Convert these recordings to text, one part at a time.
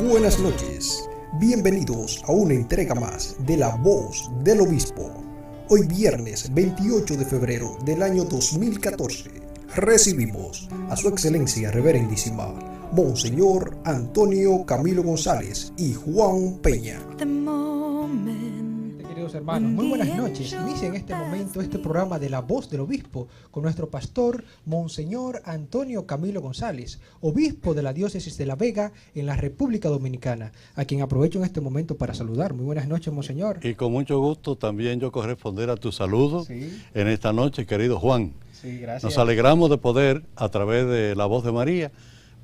Buenas noches, bienvenidos a una entrega más de La Voz del Obispo. Hoy viernes 28 de febrero del año 2014 recibimos a su excelencia reverendísima Monseñor Antonio Camilo González y Juan Peña. Queridos hermanos, muy buenas noches. Inicia en este momento este programa de La Voz del Obispo con nuestro pastor Monseñor Antonio Camilo González, obispo de la diócesis de La Vega en la República Dominicana, a quien aprovecho en este momento para saludar. Muy buenas noches, Monseñor. Y con mucho gusto también yo corresponder a tu saludo en esta noche, querido Juan. Sí, gracias. Nos alegramos de poder, a través de La Voz de María,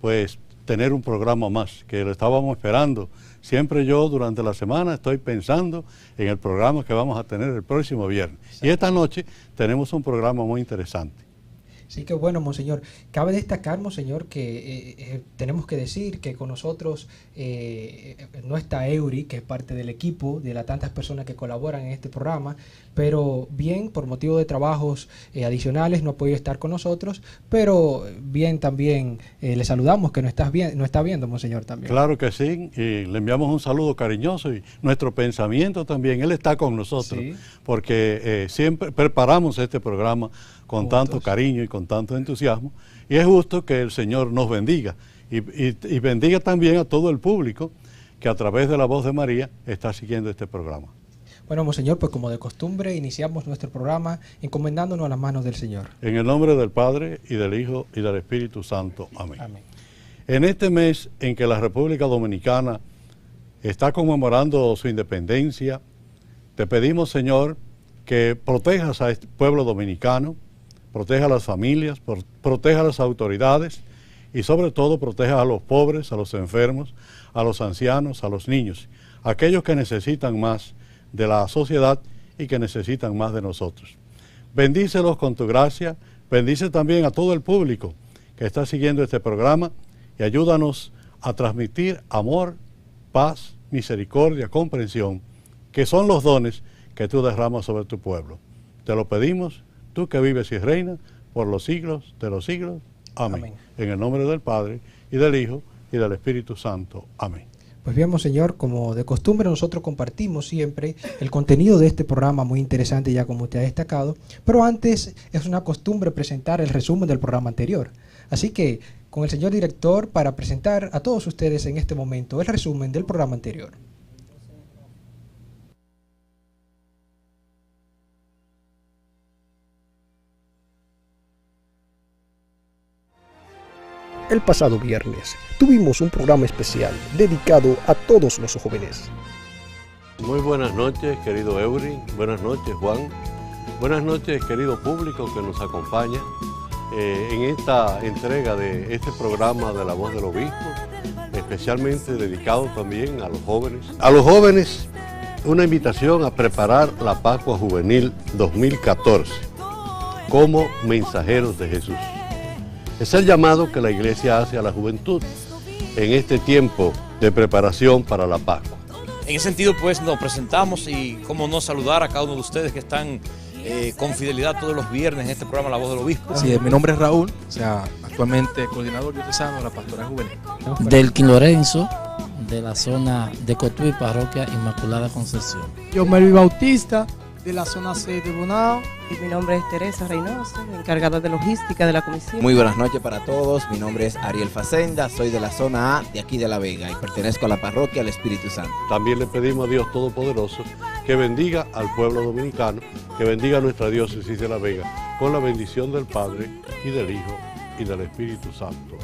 pues tener un programa más, que lo estábamos esperando. Siempre yo durante la semana estoy pensando en el programa que vamos a tener el próximo viernes. Exacto. Y esta noche tenemos un programa muy interesante. Sí, que bueno, Monseñor. Cabe destacar, Monseñor, que tenemos que decir que con nosotros no está Eury, que es parte del equipo, de las tantas personas que colaboran en este programa, pero bien, por motivo de trabajos adicionales no ha podido estar con nosotros, pero bien también le saludamos, que no está viendo, Monseñor, también. Claro que sí, y le enviamos un saludo cariñoso y nuestro pensamiento también, él está con nosotros, sí, porque siempre preparamos este programa con tanto cariño y con tanto entusiasmo, y es justo que el Señor nos bendiga y bendiga también a todo el público que a través de La Voz de María está siguiendo este programa. Bueno, Monseñor, pues como de costumbre iniciamos nuestro programa encomendándonos a las manos del Señor. En el nombre del Padre, y del Hijo, y del Espíritu Santo. Amén. Amén. En este mes en que la República Dominicana está conmemorando su independencia, te pedimos, Señor, que protejas a este pueblo dominicano, proteja a las familias, proteja a las autoridades y sobre todo proteja a los pobres, a los enfermos, a los ancianos, a los niños, aquellos que necesitan más de la sociedad y que necesitan más de nosotros. Bendícelos con tu gracia, bendice también a todo el público que está siguiendo este programa y ayúdanos a transmitir amor, paz, misericordia, comprensión, que son los dones que tú derramas sobre tu pueblo. Te lo pedimos, tú que vives y reinas por los siglos de los siglos. Amén. Amén. En el nombre del Padre, y del Hijo, y del Espíritu Santo. Amén. Pues bien, Monseñor, como de costumbre nosotros compartimos siempre el contenido de este programa muy interesante, ya como usted ha destacado, pero antes es una costumbre presentar el resumen del programa anterior. Así que, con el señor director, para presentar a todos ustedes en este momento el resumen del programa anterior. El pasado viernes tuvimos un programa especial dedicado a todos los jóvenes. Muy buenas noches, querido Eury. Buenas noches, Juan. Buenas noches, querido público que nos acompaña en esta entrega de este programa de La Voz del Obispo, especialmente dedicado también a los jóvenes. A los jóvenes, una invitación a preparar la Pascua Juvenil 2014 como mensajeros de Jesús. Es el llamado que la Iglesia hace a la juventud en este tiempo de preparación para la Pascua. En ese sentido, pues, nos presentamos y cómo no saludar a cada uno de ustedes que están con fidelidad todos los viernes en este programa La Voz del Obispo. Sí, mi nombre es Raúl, actualmente coordinador diocesano de la Pastoral Juvenil. Del Lorenzo, de la zona de Cotuí, Parroquia Inmaculada Concepción. Yo, Melvin Bautista, de la zona C de Bonao. Y mi nombre es Teresa Reynoso, encargada de logística de la comisión. Muy buenas noches para todos, mi nombre es Ariel Facenda, soy de la zona A de aquí de La Vega y pertenezco a la parroquia del Espíritu Santo. También le pedimos a Dios Todopoderoso que bendiga al pueblo dominicano, que bendiga a nuestra diócesis de La Vega, con la bendición del Padre y del Hijo y del Espíritu Santo.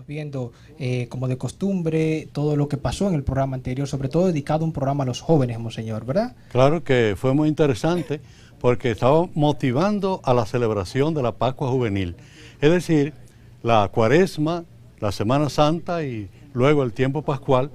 Viendo como de costumbre todo lo que pasó en el programa anterior, sobre todo dedicado a un programa a los jóvenes, Monseñor, ¿verdad? Claro que fue muy interesante porque estaba motivando a la celebración de la Pascua Juvenil, es decir, la Cuaresma, la Semana Santa y luego el tiempo pascual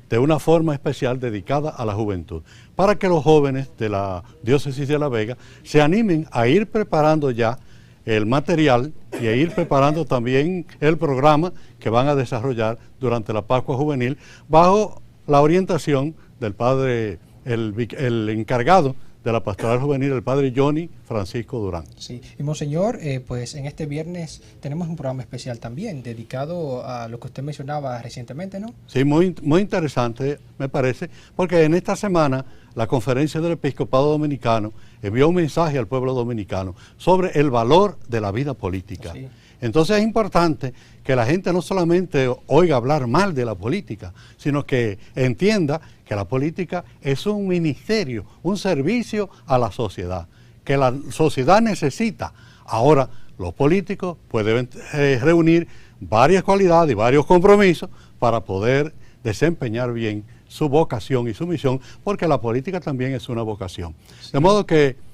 de una forma especial dedicada a la juventud, para que los jóvenes de la diócesis de La Vega se animen a ir preparando ya el material y a ir preparando también el programa que van a desarrollar durante la Pascua Juvenil bajo la orientación del padre, el encargado de la Pastoral Juvenil, el padre Johnny Francisco Durán. Sí, y Monseñor, pues en este viernes tenemos un programa especial también dedicado a lo que usted mencionaba recientemente, ¿no? Sí, muy interesante me parece, porque en esta semana la Conferencia del Episcopado Dominicano envió un mensaje al pueblo dominicano sobre el valor de la vida política. Sí. Entonces es importante que la gente no solamente oiga hablar mal de la política, sino que entienda que la política es un ministerio, un servicio a la sociedad, que la sociedad necesita. Ahora, los políticos pueden reunir varias cualidades y varios compromisos para poder desempeñar bien su vocación y su misión, porque la política también es una vocación. Sí. De modo que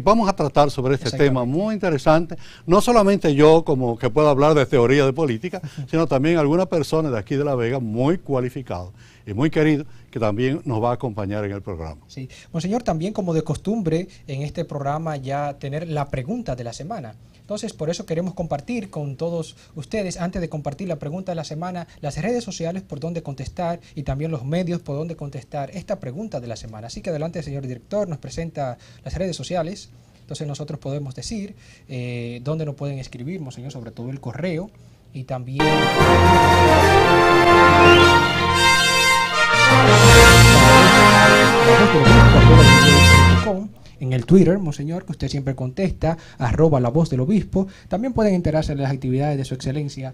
vamos a tratar sobre este tema muy interesante, no solamente yo como que puedo hablar de teoría de política, sino también alguna persona de aquí de La Vega muy cualificado y muy querido que también nos va a acompañar en el programa. Sí, Monseñor, también como de costumbre en este programa ya tener la pregunta de la semana. Entonces, por eso queremos compartir con todos ustedes, antes de compartir la pregunta de la semana, las redes sociales por donde contestar y también los medios por donde contestar esta pregunta de la semana. Así que adelante, señor director, nos presenta las redes sociales. Entonces nosotros podemos decir dónde nos pueden escribir, Monseñor, sobre todo el correo y también... En el Twitter, Monseñor, que usted siempre contesta, @lavozdelobispo. También pueden enterarse de las actividades de su excelencia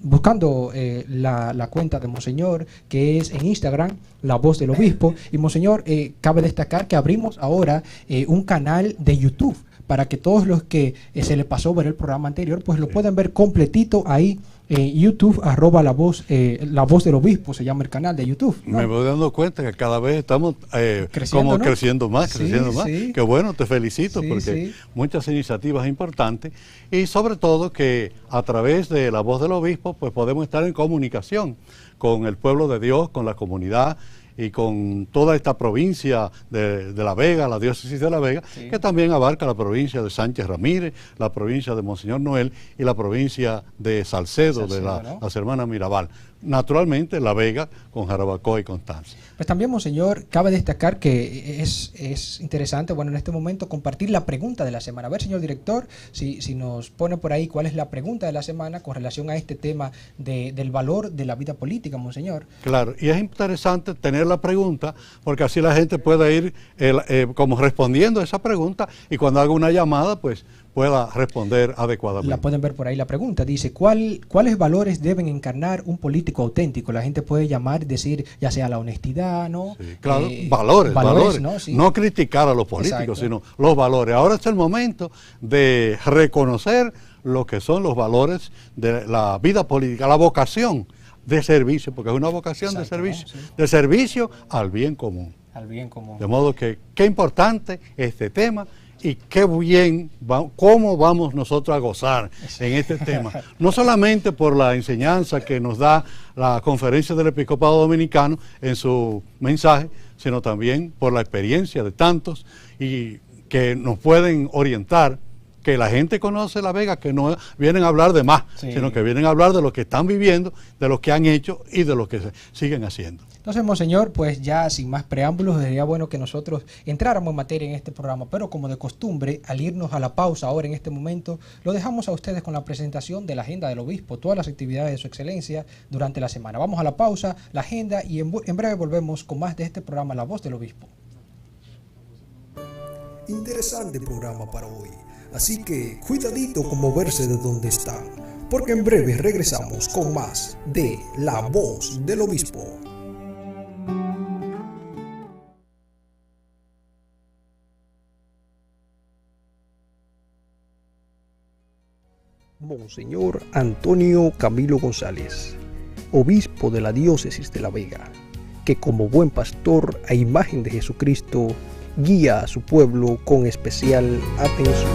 buscando la cuenta de Monseñor, que es en Instagram, La Voz del Obispo. Y Monseñor, cabe destacar que abrimos ahora un canal de YouTube para que todos los que se les pasó ver el programa anterior, pues lo pueden ver completito ahí en YouTube, La Voz del Obispo, se llama el canal de YouTube, ¿no? Me voy dando cuenta que cada vez estamos creciendo más. Sí. Qué bueno, te felicito porque muchas iniciativas importantes y sobre todo que a través de La Voz del Obispo pues podemos estar en comunicación con el pueblo de Dios, con la comunidad y con toda esta provincia de La Vega, la diócesis de La Vega, que también abarca la provincia de Sánchez Ramírez, la provincia de Monseñor Noel y la provincia de Salcedo, de las hermanas Mirabal. Naturalmente, La Vega con Jarabacoa y Constanza. Pues también, Monseñor, cabe destacar que es interesante, bueno, en este momento compartir la pregunta de la semana. A ver, señor director, si nos pone por ahí cuál es la pregunta de la semana con relación a este tema del valor de la vida política, Monseñor. Claro, y es interesante tener la pregunta, porque así la gente puede ir como respondiendo a esa pregunta y cuando haga una llamada, pues pueda responder adecuadamente. La pueden ver por ahí la pregunta. Dice, ¿cuáles valores deben encarnar un político auténtico? La gente puede llamar y decir, ya sea la honestidad, ¿no? Sí, claro, valores. ¿No? Sí. No criticar a los políticos, sino los valores. Ahora es el momento de reconocer lo que son los valores de la vida política, la vocación de servicio, porque es una vocación de servicio, de servicio al bien común. Al bien común. De modo que, qué importante este tema. Y qué bien, cómo vamos nosotros a gozar en este tema. No solamente por la enseñanza que nos da la Conferencia del Episcopado Dominicano en su mensaje, sino también por la experiencia de tantos y que nos pueden orientar, que la gente conoce La Vega, que no vienen a hablar de más, sino que vienen a hablar de lo que están viviendo, de lo que han hecho y de lo que siguen haciendo. Entonces, Monseñor, pues ya sin más preámbulos, sería bueno que nosotros entráramos en materia en este programa, pero como de costumbre, al irnos a la pausa ahora en este momento, lo dejamos a ustedes con la presentación de la agenda del obispo, todas las actividades de su excelencia durante la semana. Vamos a la pausa, la agenda, y en breve volvemos con más de este programa La Voz del Obispo. Interesante programa para hoy, así que cuidadito con moverse de donde están, porque en breve regresamos con más de La Voz del Obispo. Monseñor Antonio Camilo González, obispo de la diócesis de La Vega, que como buen pastor a imagen de Jesucristo guía a su pueblo con especial atención.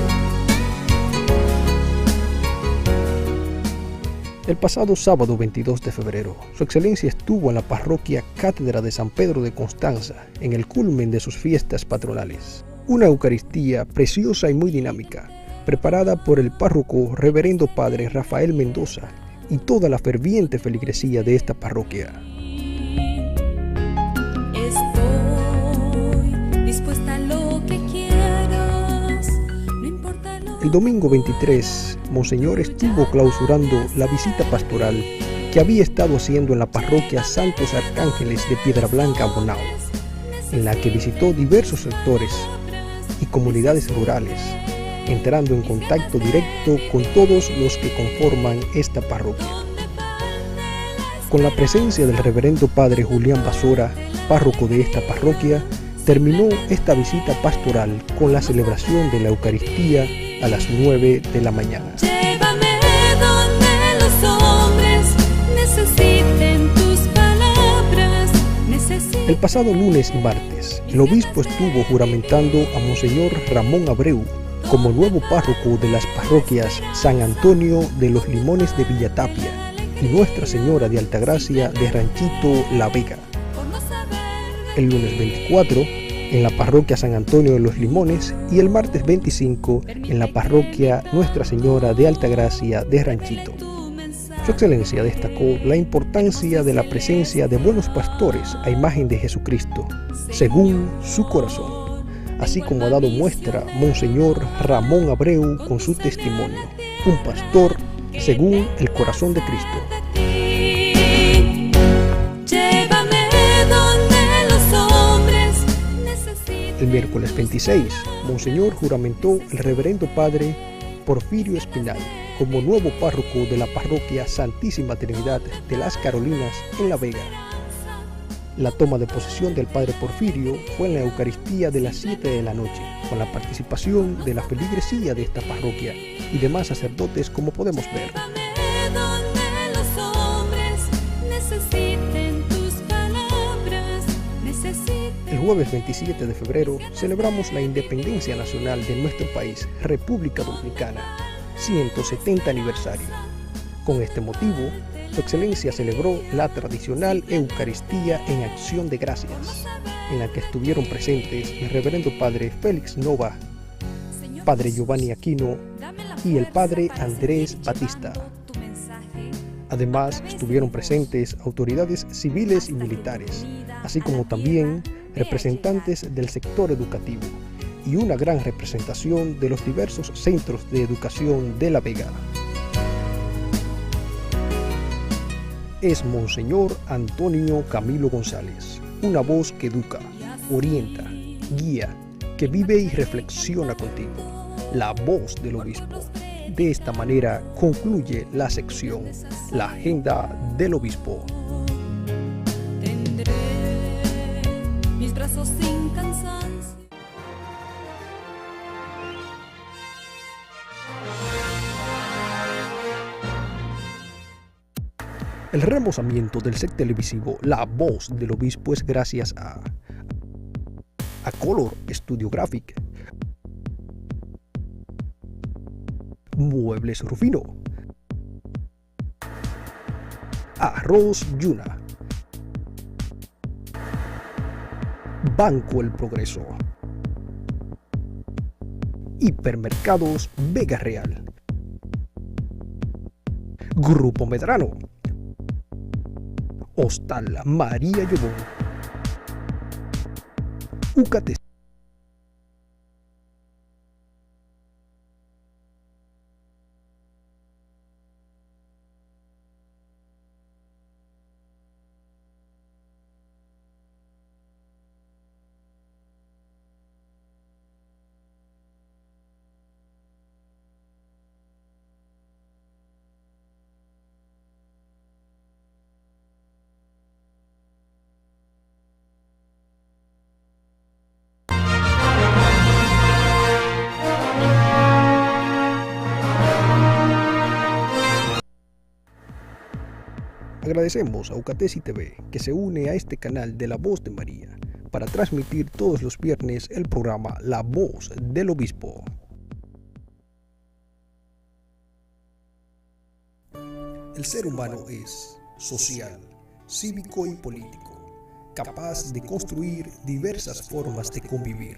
El pasado sábado 22 de febrero, Su Excelencia estuvo en la parroquia Cátedra de San Pedro de Constanza, en el culmen de sus fiestas patronales. Una Eucaristía preciosa y muy dinámica, preparada por el párroco reverendo padre Rafael Mendoza y toda la ferviente feligresía de esta parroquia. Estoy dispuesta a lo que quieras, no importa lo El domingo 23, Monseñor estuvo clausurando la visita pastoral que había estado haciendo en la parroquia Santos Arcángeles de Piedra Blanca, Bonao, en la que visitó diversos sectores y comunidades rurales, entrando en contacto directo con todos los que conforman esta parroquia. Con la presencia del reverendo padre Julián Basora, párroco de esta parroquia, terminó esta visita pastoral con la celebración de la Eucaristía a las 9 de la mañana. Llévame donde los hombres necesiten tus palabras, El pasado lunes y martes, el obispo estuvo juramentando a Monseñor Ramón Abreu como nuevo párroco de las parroquias San Antonio de los Limones de Villatapia y Nuestra Señora de Altagracia de Ranchito La Vega. El lunes 24 en la parroquia San Antonio de los Limones y el martes 25 en la parroquia Nuestra Señora de Altagracia de Ranchito. Su Excelencia destacó la importancia de la presencia de buenos pastores a imagen de Jesucristo, según su corazón, así como ha dado muestra Monseñor Ramón Abreu con su testimonio, un pastor según el corazón de Cristo. El miércoles 26, Monseñor juramentó el reverendo padre Porfirio Espinal como nuevo párroco de la parroquia Santísima Trinidad de las Carolinas en La Vega. La toma de posesión del padre Porfirio fue en la Eucaristía de las 7 de la noche, con la participación de la feligresía de esta parroquia y demás sacerdotes, como podemos ver. El jueves 27 de febrero celebramos la independencia nacional de nuestro país, República Dominicana, 170 aniversario. Con este motivo, Su Excelencia celebró la tradicional Eucaristía en acción de gracias, en la que estuvieron presentes el reverendo padre Félix Nova, padre Giovanni Aquino y el padre Andrés Batista. Además, estuvieron presentes autoridades civiles y militares, así como también representantes del sector educativo y una gran representación de los diversos centros de educación de La Vega. Es Monseñor Antonio Camilo González, una voz que educa, orienta, guía, que vive y reflexiona contigo, la voz del obispo. De esta manera concluye la sección, la agenda del obispo. tendré mis brazos sin cansancio. El remozamiento del set televisivo La Voz del Obispo es gracias a Color Studio Graphic, Muebles Rufino, Arroz Yuna, Banco El Progreso, Hipermercados Vega Real, Grupo Medrano, Hostal María Llobón, UCATES. Agradecemos a Eucatesi TV que se une a este canal de La Voz de María para transmitir todos los viernes el programa La Voz del Obispo. El ser humano es social, cívico y político, capaz de construir diversas formas de convivir,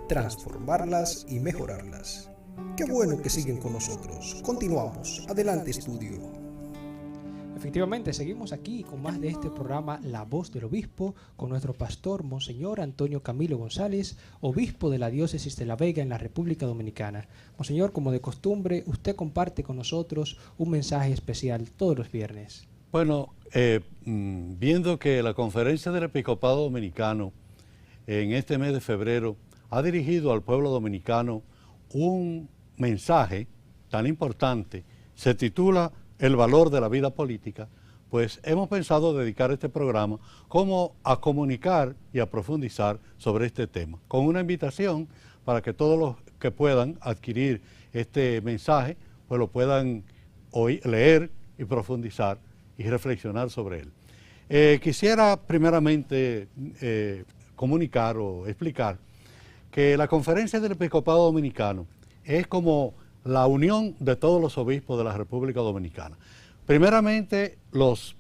transformarlas y mejorarlas. Qué bueno que siguen con nosotros. Continuamos. Adelante, estudio. Efectivamente, seguimos aquí con más de este programa La Voz del Obispo, con nuestro pastor Monseñor Antonio Camilo González, obispo de la diócesis de La Vega en la República Dominicana. Monseñor, como de costumbre, usted comparte con nosotros un mensaje especial todos los viernes. Bueno, viendo que la Conferencia del Episcopado Dominicano en este mes de febrero ha dirigido al pueblo dominicano un mensaje tan importante, se titula El valor de la vida política, pues hemos pensado dedicar este programa como a comunicar y a profundizar sobre este tema, con una invitación para que todos los que puedan adquirir este mensaje, pues lo puedan leer y profundizar y reflexionar sobre él. Quisiera primeramente comunicar o explicar que la Conferencia del Episcopado Dominicano es como la unión de todos los obispos de la República Dominicana. Primeramente, los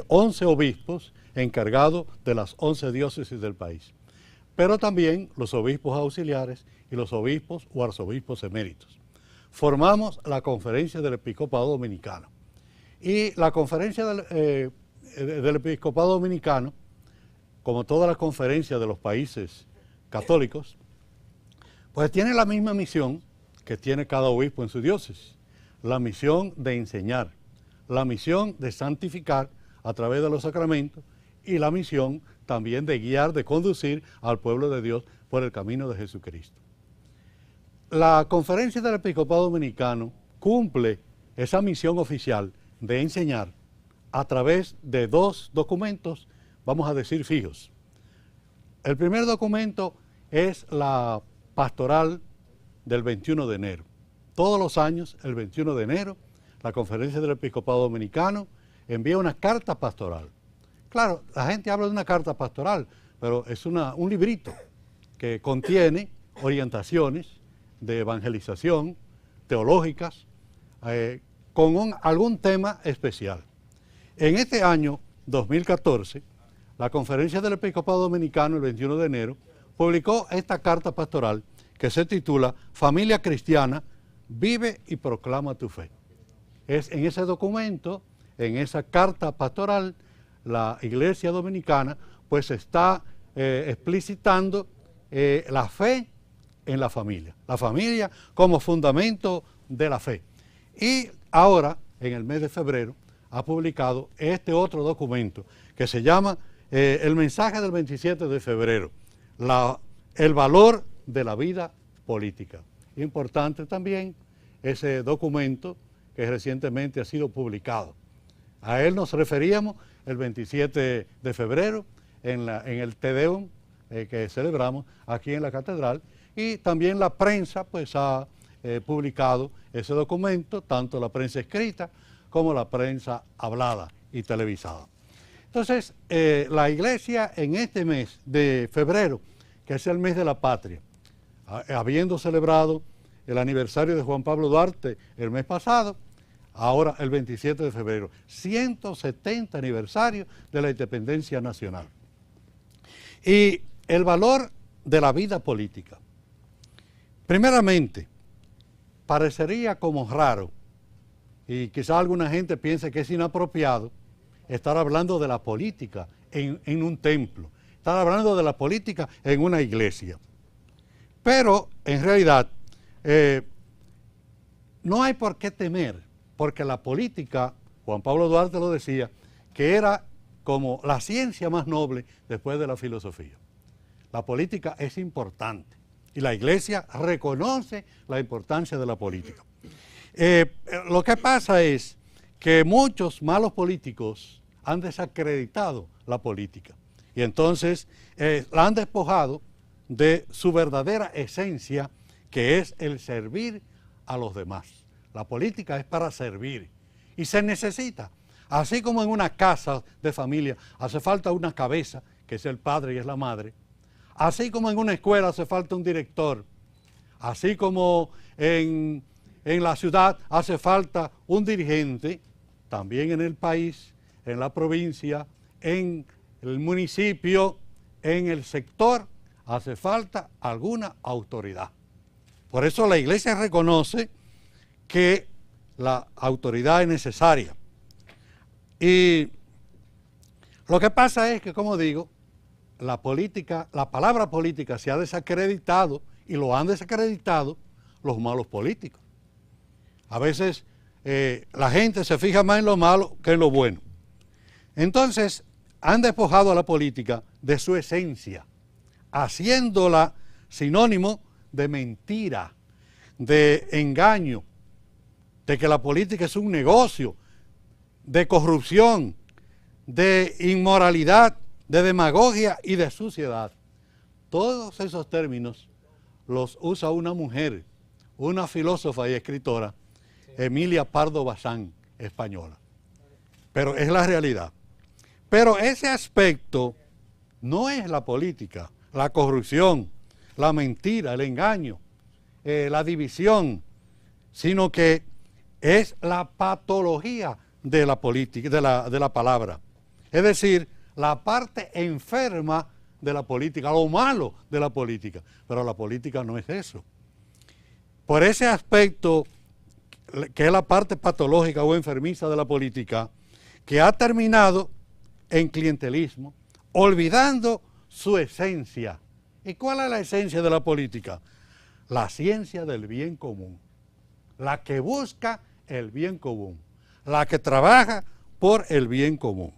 11 obispos encargados de las 11 diócesis del país, pero también los obispos auxiliares y los obispos o arzobispos eméritos. Formamos la Conferencia del Episcopado Dominicano. Y la Conferencia del Episcopado Dominicano, como todas las conferencias de los países católicos, pues tiene la misma misión que tiene cada obispo en su diócesis, la misión de enseñar, la misión de santificar a través de los sacramentos y la misión también de guiar, de conducir al pueblo de Dios por el camino de Jesucristo. La Conferencia del Episcopado Dominicano cumple esa misión oficial de enseñar a través de dos documentos, vamos a decir, fijos. El primer documento es la pastoral del 21 de enero. Todos los años, el 21 de enero, la Conferencia del Episcopado Dominicano envía una carta pastoral. Claro, la gente habla de una carta pastoral, pero es un librito que contiene orientaciones de evangelización teológicas con algún tema especial. En este año 2014, la Conferencia del Episcopado Dominicano, el 21 de enero, publicó esta carta pastoral que se titula Familia Cristiana, vive y proclama tu fe. Es en ese documento, en esa carta pastoral, la Iglesia Dominicana pues está explicitando la fe en la familia como fundamento de la fe. Y ahora, en el mes de febrero, ha publicado este otro documento que se llama El mensaje del 27 de febrero, el valor de la vida política. Importante también ese documento que recientemente ha sido publicado. A él nos referíamos el 27 de febrero en el Te Deum que celebramos aquí en la catedral, y también la prensa pues ha publicado ese documento, tanto la prensa escrita como la prensa hablada y televisada. Entonces, la Iglesia en este mes de febrero, que es el mes de la patria, habiendo celebrado el aniversario de Juan Pablo Duarte el mes pasado, ahora el 27 de febrero, 170 aniversario de la independencia nacional. Y el valor de la vida política. Primeramente, parecería como raro, y quizá alguna gente piense que es inapropiado, estar hablando de la política en un templo, estar hablando de la política en una iglesia. Pero, en realidad, no hay por qué temer, porque la política, Juan Pablo Duarte lo decía, que era como la ciencia más noble después de la filosofía. La política es importante y la Iglesia reconoce la importancia de la política. Lo que pasa es que muchos malos políticos han desacreditado la política y entonces la han despojado de su verdadera esencia, que es el servir a los demás. La política es para servir y se necesita. Así como en una casa de familia hace falta una cabeza, que es el padre y es la madre, así como en una escuela hace falta un director, así como en la ciudad hace falta un dirigente, también en el país, en la provincia, en el municipio, en el sector, hace falta alguna autoridad. Por eso la Iglesia reconoce que la autoridad es necesaria. Y lo que pasa es que, como digo, la palabra política se ha desacreditado y lo han desacreditado los malos políticos. A veces la gente se fija más en lo malo que en lo bueno. Entonces, han despojado a la política de su esencia, haciéndola sinónimo de mentira, de engaño, de que la política es un negocio, de corrupción, de inmoralidad, de demagogia y de suciedad. Todos esos términos los usa una mujer, una filósofa y escritora, Emilia Pardo Bazán, española. Pero es la realidad. Pero ese aspecto no es la política, la corrupción, la mentira, el engaño, la división, sino que es la patología de la política, de la palabra. Es decir, la parte enferma de la política, lo malo de la política. Pero la política no es eso. Por ese aspecto, que es la parte patológica o enfermiza de la política, que ha terminado en clientelismo, olvidando su esencia. ¿Y cuál es la esencia de la política? La ciencia del bien común, la que busca el bien común, la que trabaja por el bien común.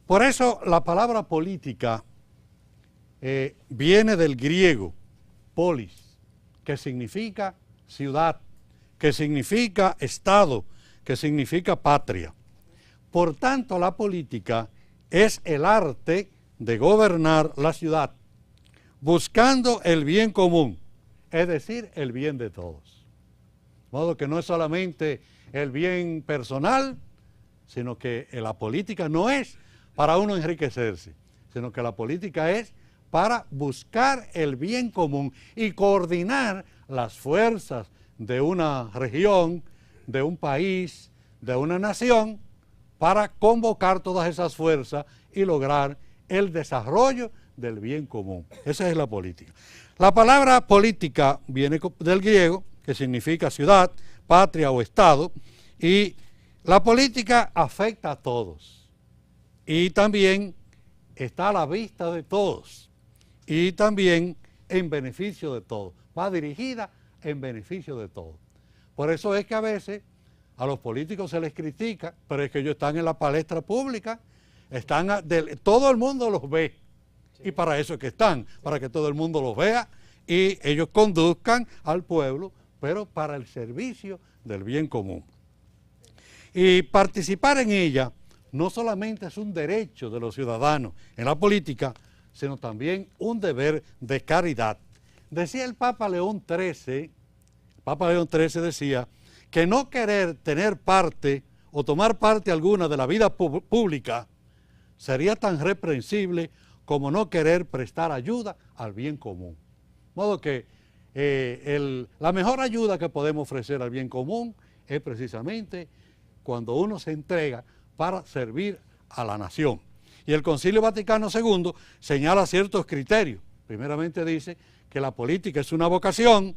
Por eso la palabra política viene del griego polis, que significa ciudad, que significa estado, que significa patria. Por tanto, la política es el arte de gobernar la ciudad, buscando el bien común, es decir, el bien de todos. De modo que no es solamente el bien personal, sino que la política no es para uno enriquecerse, sino que la política es para buscar el bien común y coordinar las fuerzas de una región, de un país, de una nación, para convocar todas esas fuerzas y lograr el desarrollo del bien común. Esa es la política. La palabra política viene del griego, que significa ciudad, patria o estado, y la política afecta a todos. Y también está a la vista de todos. Y también en beneficio de todos. Va dirigida en beneficio de todos. Por eso es que a veces a los políticos se les critica, pero es que ellos están en la palestra pública, todo el mundo los ve. Y para eso es que están, para que todo el mundo los vea y ellos conduzcan al pueblo, pero para el servicio del bien común. Y participar en ella no solamente es un derecho de los ciudadanos en la política, sino también un deber de caridad. Decía el Papa León XIII, decía que no querer tener parte o tomar parte alguna de la vida pública sería tan reprensible como no querer prestar ayuda al bien común. De modo que la mejor ayuda que podemos ofrecer al bien común es precisamente cuando uno se entrega para servir a la nación. Y el Concilio Vaticano II señala ciertos criterios. Primeramente dice que la política es una vocación,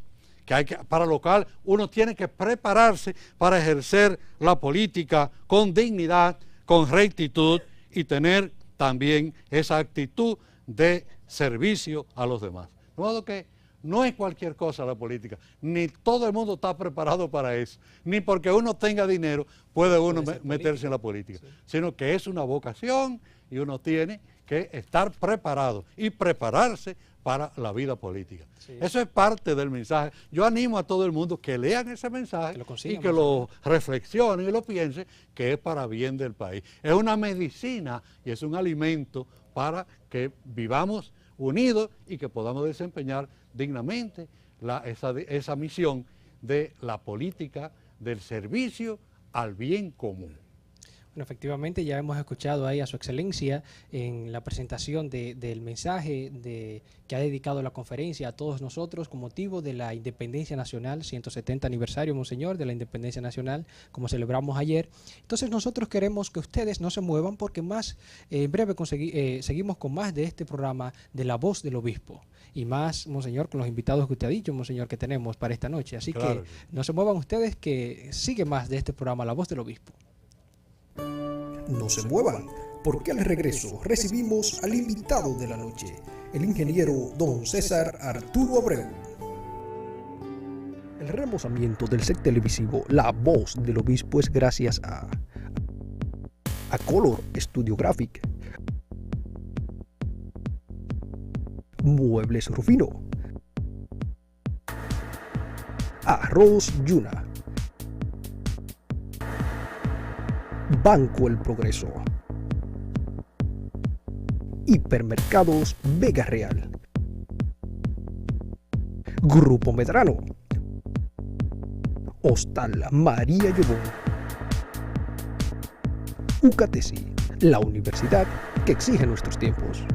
para lo cual uno tiene que prepararse para ejercer la política con dignidad, con rectitud y tener también esa actitud de servicio a los demás. De modo que no es cualquier cosa la política, ni todo el mundo está preparado para eso, ni porque uno tenga dinero puede uno meterse en la política, sino que es una vocación y uno tiene que estar preparado y prepararse para la vida política. Sí. Eso es parte del mensaje. Yo animo a todo el mundo que lean ese mensaje y que lo reflexionen y lo piensen, que es para bien del país. Es una medicina y es un alimento para que vivamos unidos y que podamos desempeñar dignamente esa misión de la política del servicio al bien común. Bueno, efectivamente ya hemos escuchado ahí a su excelencia en la presentación del mensaje que ha dedicado la conferencia a todos nosotros con motivo de la Independencia Nacional, 170 aniversario, monseñor, de la Independencia Nacional, como celebramos ayer. Entonces nosotros queremos que ustedes no se muevan porque más en breve seguimos con más de este programa de La Voz del Obispo. Y más, monseñor, con los invitados que usted ha dicho, monseñor, que tenemos para esta noche. Así Claro. que no se muevan ustedes, que sigue más de este programa La Voz del Obispo. No se muevan, porque al regreso recibimos al invitado de la noche, el ingeniero don César Arturo Abreu. El remozamiento del set televisivo La Voz del Obispo es gracias a Color Studio Graphic, Muebles Rufino, Arroz Yuna, Banco El Progreso, Hipermercados Vega Real, Grupo Medrano, Hostal María Llobón, UCATESI, la universidad que exige nuestros tiempos.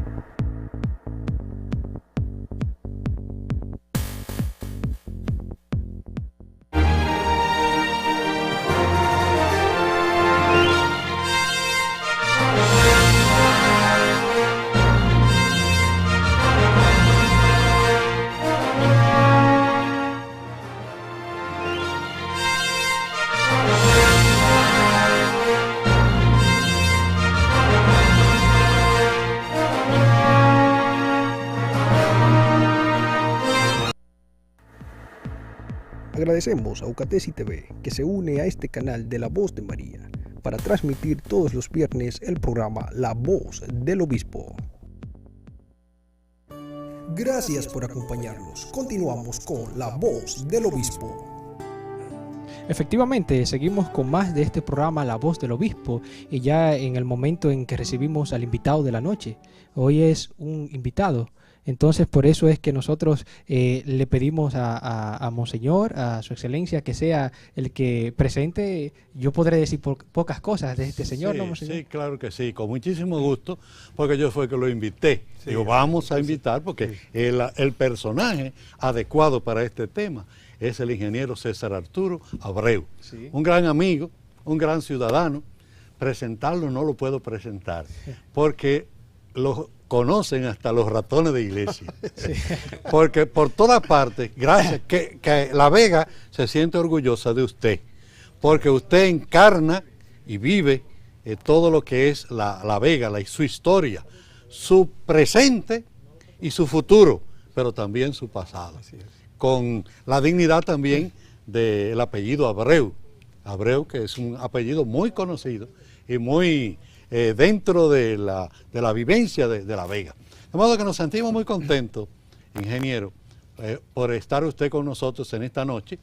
Agradecemos a UCATESI TV que se une a este canal de La Voz de María para transmitir todos los viernes el programa La Voz del Obispo. Gracias por acompañarnos. Continuamos con La Voz del Obispo. Efectivamente, seguimos con más de este programa La Voz del Obispo y ya en el momento en que recibimos al invitado de la noche. Hoy es un invitado. Entonces, por eso es que nosotros le pedimos a Monseñor, a su excelencia, que sea el que presente. Yo podré decir pocas cosas de este señor, sí, ¿no, Monseñor? Sí, claro que sí, con muchísimo gusto, porque yo fue que lo invité. Sí, Digo, vamos a invitar, porque el personaje adecuado para este tema es el ingeniero César Arturo Abreu. Sí. Un gran amigo, un gran ciudadano. Presentarlo no lo puedo presentar, porque lo conocen hasta los ratones de iglesia. Sí. Porque por todas partes, gracias, que La Vega se siente orgullosa de usted, porque usted encarna y vive todo lo que es la Vega, su historia, su presente y su futuro, pero también su pasado, con la dignidad también del apellido Abreu. Abreu, que es un apellido muy conocido y muy dentro de la vivencia de La Vega. De modo que nos sentimos muy contentos, ingeniero, por estar usted con nosotros en esta noche,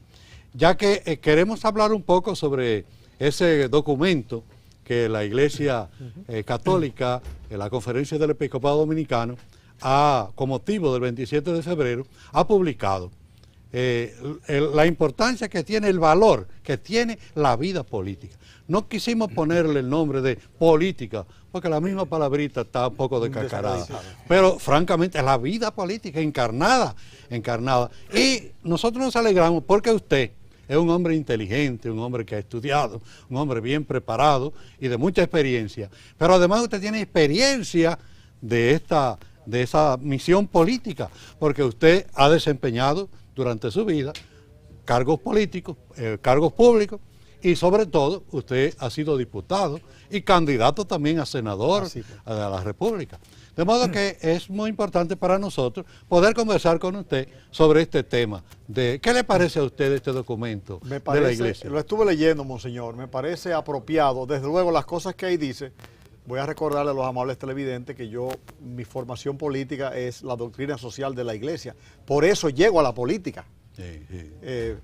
ya que queremos hablar un poco sobre ese documento que la Iglesia Católica, la Conferencia del Episcopado Dominicano, con motivo del 27 de febrero, ha publicado. La importancia que tiene, el valor que tiene la vida política. No quisimos ponerle el nombre de política, porque la misma palabrita está un poco descacarada. Pero francamente, la vida política encarnada. Y nosotros nos alegramos porque usted es un hombre inteligente, un hombre que ha estudiado, un hombre bien preparado y de mucha experiencia. Pero además usted tiene experiencia de esa misión política, porque usted ha desempeñado durante su vida cargos políticos, cargos públicos, y sobre todo usted ha sido diputado y candidato también a senador de la República. De modo que es muy importante para nosotros poder conversar con usted sobre este tema. ¿Qué le parece a usted este documento de la Iglesia? Lo estuve leyendo, Monseñor, me parece apropiado. Desde luego las cosas que ahí dice, voy a recordarle a los amables televidentes que mi formación política es la doctrina social de la Iglesia. Por eso llego a la política.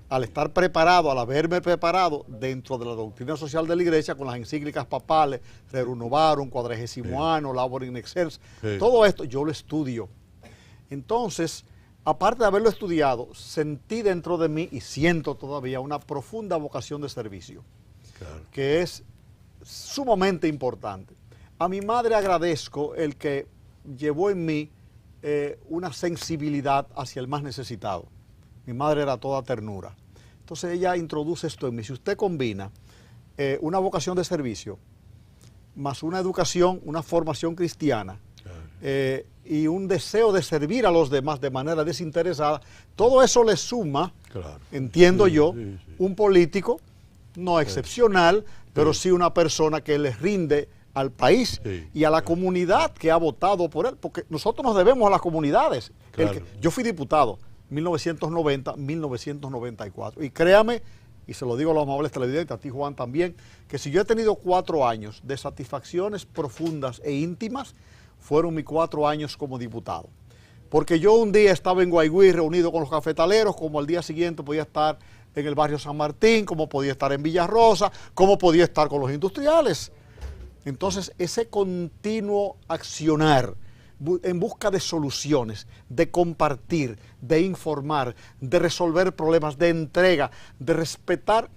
Al estar preparado, al haberme preparado dentro de la doctrina social de la Iglesia con las encíclicas papales, Rerum Novarum, Quadragésimo Anno, Labor in Excelsis, todo esto yo lo estudio. Entonces, aparte de haberlo estudiado, sentí dentro de mí y siento todavía una profunda vocación de servicio, que es sumamente importante. A mi madre agradezco el que llevó en mí una sensibilidad hacia el más necesitado. Mi madre era toda ternura. Entonces ella introduce esto en mí. Si usted combina una vocación de servicio, más una educación, una formación cristiana, y un deseo de servir a los demás de manera desinteresada, todo eso le suma, entiendo yo, un político, no excepcional, pero sí una persona que les rinde al país y a la comunidad que ha votado por él, porque nosotros nos debemos a las comunidades. Yo fui diputado 1990-1994, y créame, y se lo digo a los amables televidentes, a ti Juan también, que si yo he tenido 4 años de satisfacciones profundas e íntimas, fueron mis 4 años como diputado. Porque yo un día estaba en Guaigüí reunido con los cafetaleros, como al día siguiente podía estar en el barrio San Martín, como podía estar en Villarrosa, como podía estar con los industriales. Entonces, ese continuo accionar en busca de soluciones, de compartir, de informar, de resolver problemas, de entrega, de respetar.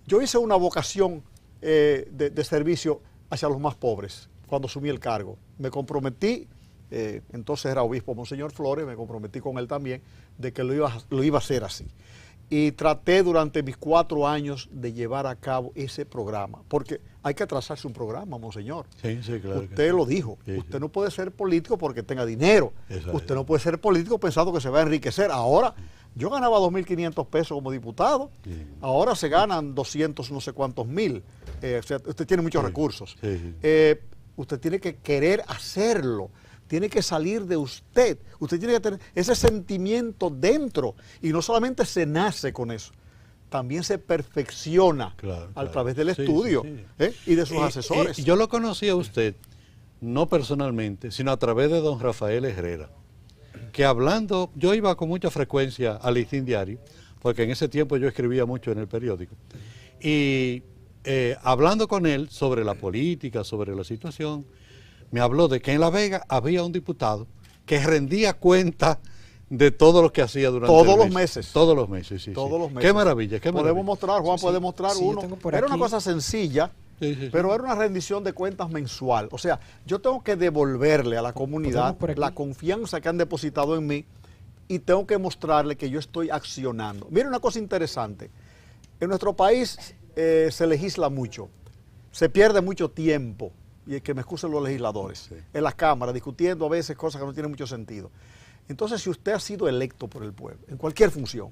Yo hice una vocación de servicio hacia los más pobres cuando asumí el cargo. Me comprometí, entonces era obispo Monseñor Flores, me comprometí con él también, de que lo iba a hacer así. Y traté durante mis 4 años de llevar a cabo ese programa, porque hay que trazarse un programa, Monseñor. Sí, claro. Usted lo dijo, usted no puede ser político porque tenga dinero. Usted no puede ser político pensando que se va a enriquecer. Ahora, yo ganaba 2.500 pesos como diputado, ahora se ganan 200 no sé cuántos mil. O sea, usted tiene muchos recursos. Usted tiene que querer hacerlo. Tiene que salir de usted. Usted tiene que tener ese sentimiento dentro. Y no solamente se nace con eso, también se perfecciona a través del estudio y de sus asesores. Yo lo conocí a usted, no personalmente, sino a través de don Rafael Herrera, que hablando, yo iba con mucha frecuencia al Listín Diario, porque en ese tiempo yo escribía mucho en el periódico, y hablando con él sobre la política, sobre la situación, me habló de que en La Vega había un diputado que rendía cuenta de todo lo que hacía durante todos los meses. Todos los meses, sí. Todos los meses. Qué maravilla, qué maravilla. Podemos mostrar, Juan puede mostrar uno. Era una cosa sencilla, pero era una rendición de cuentas mensual. O sea, yo tengo que devolverle a la comunidad la confianza que han depositado en mí y tengo que mostrarle que yo estoy accionando. Mire una cosa interesante. En nuestro país se legisla mucho, se pierde mucho tiempo. Y que me excusen los legisladores, en las cámaras, discutiendo a veces cosas que no tienen mucho sentido. Entonces, si usted ha sido electo por el pueblo, en cualquier función,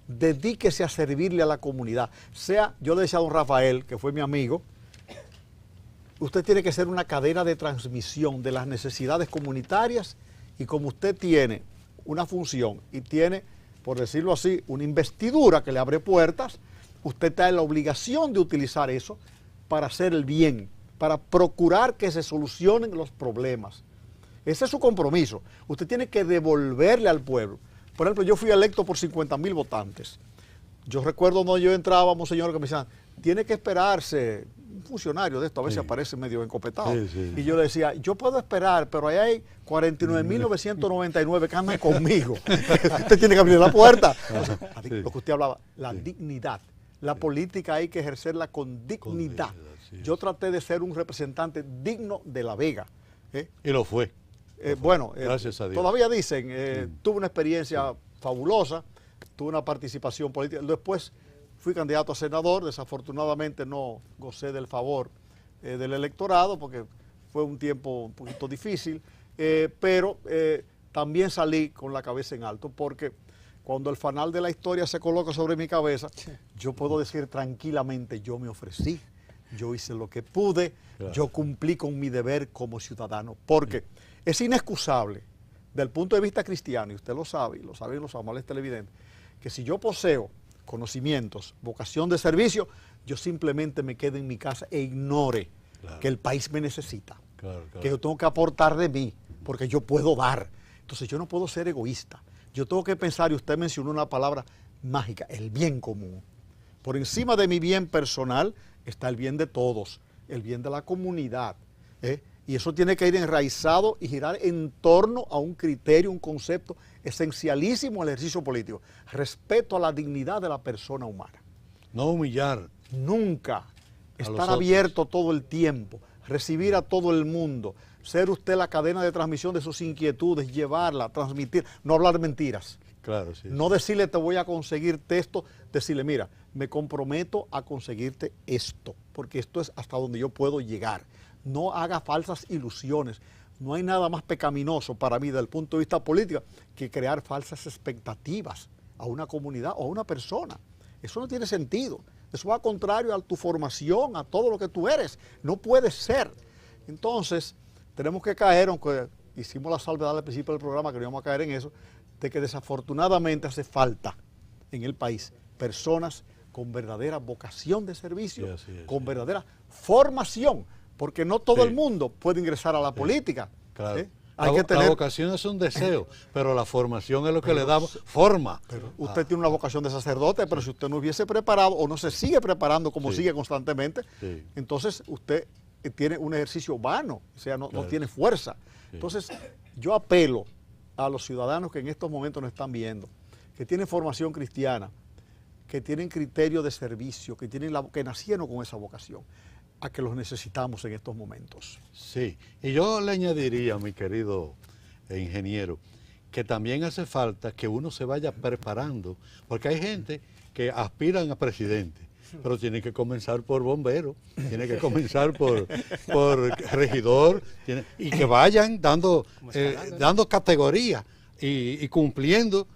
dedíquese a servirle a la comunidad. Yo le decía a don Rafael, que fue mi amigo, usted tiene que ser una cadena de transmisión de las necesidades comunitarias, y como usted tiene una función y tiene, por decirlo así, una investidura que le abre puertas, usted está en la obligación de utilizar eso para hacer el bien, para procurar que se solucionen los problemas. Ese es su compromiso. Usted tiene que devolverle al pueblo. Por ejemplo, yo fui electo por 50.000 votantes. Yo recuerdo cuando yo entraba, monseñor, que me decían, tiene que esperarse, un funcionario de esto a veces aparece medio encopetado. Y yo le decía, yo puedo esperar, pero ahí hay 49.999 que andan conmigo. Usted tiene que abrir la puerta. O sea, lo que usted hablaba, la dignidad. La política hay que ejercerla con dignidad. Yo traté de ser un representante digno de La Vega. Y lo fue. Bueno, gracias a Dios. Todavía dicen, tuve una experiencia fabulosa, tuve una participación política. Después fui candidato a senador, desafortunadamente no gocé del favor del electorado porque fue un tiempo un poquito difícil, pero también salí con la cabeza en alto porque cuando el fanal de la historia se coloca sobre mi cabeza, yo puedo decir tranquilamente, yo me ofrecí. Yo hice lo que pude, yo cumplí con mi deber como ciudadano, porque es inexcusable, del punto de vista cristiano, y usted lo sabe, y lo saben los amables televidentes, que si yo poseo conocimientos, vocación de servicio, yo simplemente me quede en mi casa e ignore que el país me necesita, que yo tengo que aportar de mí, porque yo puedo dar. Entonces yo no puedo ser egoísta, yo tengo que pensar, y usted mencionó una palabra mágica, el bien común. Por encima de mi bien personal está el bien de todos, el bien de la comunidad. Y eso tiene que ir enraizado y girar en torno a un criterio, un concepto esencialísimo en el ejercicio político. Respeto a la dignidad de la persona humana. No humillar. Nunca. estar abierto todo el tiempo, recibir a todo el mundo, ser usted la cadena de transmisión de sus inquietudes, llevarla, transmitir, no hablar mentiras. Claro, sí. No decirle te voy a conseguirte esto, decirle mira, me comprometo a conseguirte esto, porque esto es hasta donde yo puedo llegar. No haga falsas ilusiones. No hay nada más pecaminoso para mí desde el punto de vista político que crear falsas expectativas a una comunidad o a una persona. Eso no tiene sentido. Eso va contrario a tu formación, a todo lo que tú eres. No puede ser. Entonces, tenemos que caer, aunque hicimos la salvedad al principio del programa, que no íbamos a caer en eso, de que desafortunadamente hace falta en el país personas con verdadera vocación de servicio, con verdadera formación, porque no todo el mundo puede ingresar a la política. Claro. Hay que tener... La vocación es un deseo, pero la formación es lo que le da forma. Pero usted tiene una vocación de sacerdote, pero si usted no hubiese preparado o no se sigue preparando como sigue constantemente, entonces usted tiene un ejercicio vano, o sea, no tiene fuerza. Entonces, yo apelo a los ciudadanos que en estos momentos nos están viendo, que tienen formación cristiana, que tienen criterio de servicio, que nacieron con esa vocación, a que los necesitamos en estos momentos. Sí, y yo le añadiría, mi querido ingeniero, que también hace falta que uno se vaya preparando, porque hay gente que aspiran a presidente, pero tiene que comenzar por bombero, tiene que comenzar por regidor, y que vayan dando categoría y cumpliendo,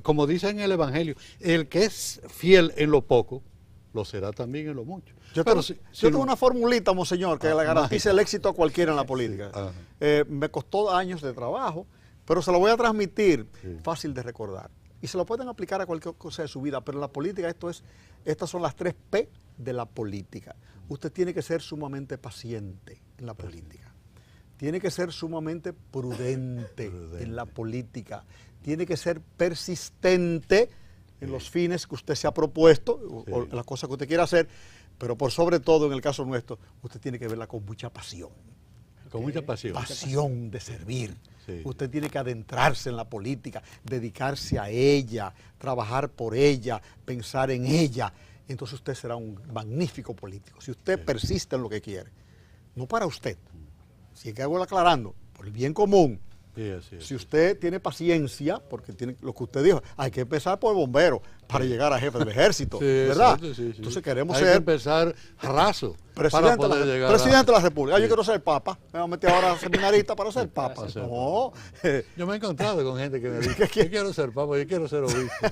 como dice en el Evangelio, el que es fiel en lo poco, lo será también en lo mucho. Yo tengo una formulita, monseñor, que le garantiza el éxito a cualquiera en la política. Me costó años de trabajo, pero se lo voy a transmitir, fácil de recordar. Y se lo pueden aplicar a cualquier cosa de su vida, pero en la política estas son las 3 P de la política. Usted tiene que ser sumamente paciente en la política. Tiene que ser sumamente prudente en la política. Tiene que ser persistente en los fines que usted se ha propuesto, o en las cosas que usted quiera hacer, pero por sobre todo, en el caso nuestro, usted tiene que verla con mucha pasión. Con mucha pasión. Pasión de servir. Usted tiene que adentrarse en la política, dedicarse a ella, trabajar por ella, pensar en ella. Entonces usted será un magnífico político. Si usted persiste en lo que quiere, no para usted, si que hago aclarando, por el bien común. Si usted tiene paciencia, porque tiene lo que usted dijo, hay que empezar por bombero para llegar a jefe del ejército, ¿verdad? Entonces queremos hay ser... que empezar raso presidente para poder llegar presidente de la República. Yo quiero ser papa, me voy a meter ahora seminarista para ser papa. No. Yo me he encontrado con gente que me dice, yo quiero ser papa, yo quiero ser obispo.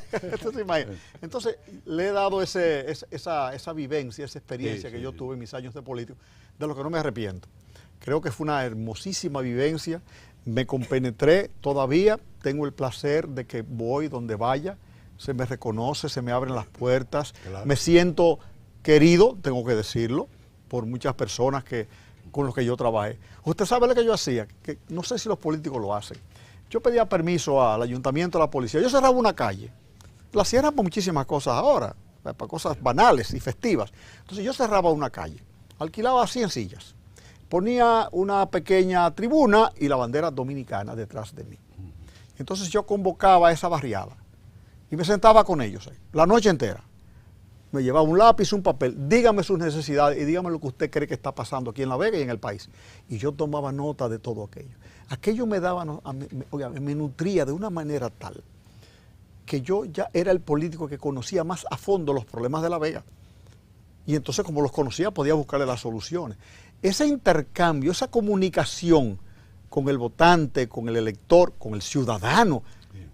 Entonces, le he dado esa vivencia, esa experiencia que yo tuve en mis años de político, de lo que no me arrepiento. Creo que fue una hermosísima vivencia. Me compenetré todavía, tengo el placer de que voy donde vaya, se me reconoce, se me abren las puertas, me siento querido, tengo que decirlo, por muchas personas con las que yo trabajé. Usted sabe lo que yo hacía, que no sé si los políticos lo hacen. Yo pedía permiso al ayuntamiento, a la policía, yo cerraba una calle, la cierran por muchísimas cosas ahora, para cosas banales y festivas. Entonces yo cerraba una calle, alquilaba 100 sillas. Ponía una pequeña tribuna y la bandera dominicana detrás de mí. Entonces yo convocaba a esa barriada y me sentaba con ellos la noche entera. Me llevaba un lápiz, un papel, dígame sus necesidades y dígame lo que usted cree que está pasando aquí en La Vega y en el país. Y yo tomaba nota de todo aquello. Aquello me daba, me nutría de una manera tal que yo ya era el político que conocía más a fondo los problemas de La Vega. Y entonces, como los conocía, podía buscarle las soluciones. Ese intercambio, esa comunicación con el votante, con el elector, con el ciudadano,